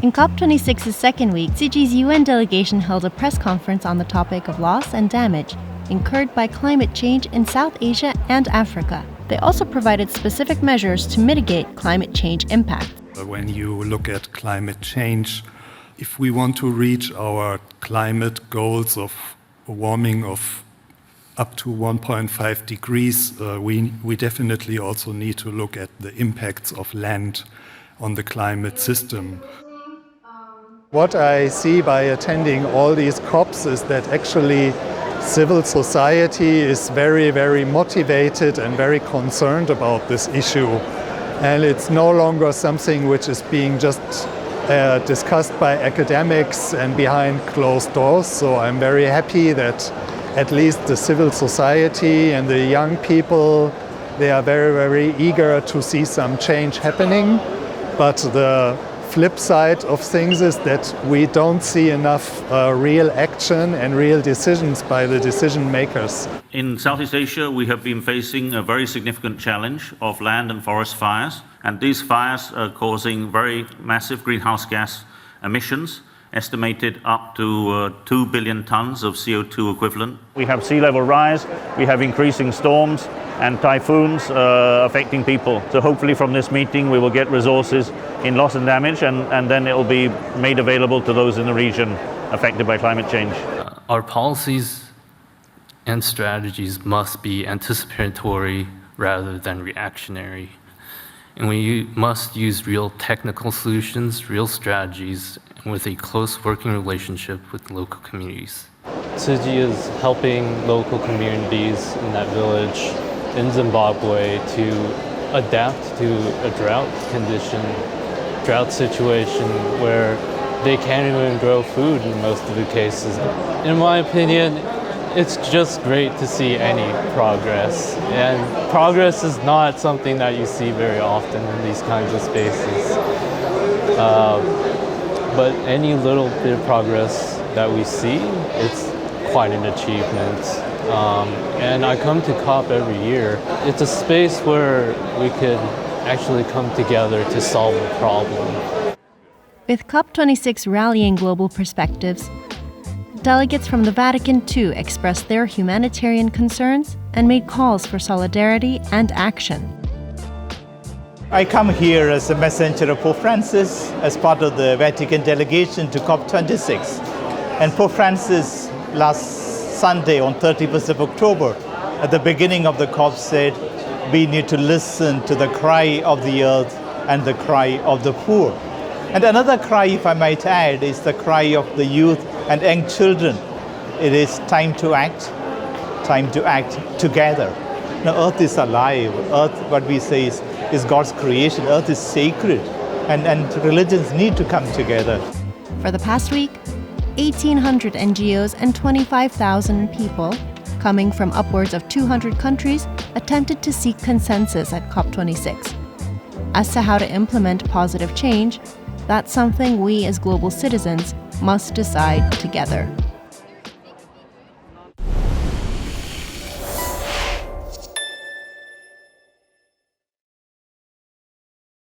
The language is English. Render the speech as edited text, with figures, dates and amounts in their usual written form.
In COP26's second week, Tzu Chi's UN delegation held a press conference on the topic of loss and damage incurred by climate change in South Asia and Africa. They also provided specific measures to mitigate climate change impact. When you look at climate change, if we want to reach our climate goals of warming of up to 1.5 degrees, we definitely also need to look at the impacts of land on the climate system. What I see by attending all these COPs is that actually civil society is very, very motivated and very concerned about this issue. And it's no longer something which is being just discussed by academics and behind closed doors. So I'm very happy that at least the civil society and the young people, they are very, very eager to see some change happening. But the flip side of things is that we don't see enough real action and real decisions by the decision makers. In Southeast Asia, we have been facing a very significant challenge of land and forest fires, and these fires are causing very massive greenhouse gas emissions, estimated up to 2 billion tons of CO2 equivalent. We have sea level rise, we have increasing storms and typhoons affecting people. So hopefully from this meeting we will get resources in loss and damage, and then it will be made available to those in the region affected by climate change. Our policies and strategies must be anticipatory rather than reactionary. And we must use real technical solutions, real strategies, and with a close working relationship with local communities. Tzu Chi is helping local communities in that village in Zimbabwe to adapt to a drought situation where they can't even grow food in most of the cases. In my opinion, it's just great to see any progress. And progress is not something that you see very often in these kinds of spaces. But any little bit of progress that we see, it's quite an achievement. And I come to COP every year. It's a space where we could actually come together to solve a problem. With COP26 rallying global perspectives, delegates from the Vatican too expressed their humanitarian concerns and made calls for solidarity and action. I come here as a messenger of Pope Francis as part of the Vatican delegation to COP26. And Pope Francis last Sunday on 31st of October at the beginning of the COP said, we need to listen to the cry of the earth and the cry of the poor. And another cry, if I might add, is the cry of the youth and young children. It is time to act together. Now, earth is alive. Earth, what we say, is God's creation. Earth is sacred, and religions need to come together. For the past week, 1,800 NGOs and 25,000 people, coming from upwards of 200 countries, attempted to seek consensus at COP26. As to how to implement positive change, that's something we as global citizens must decide together.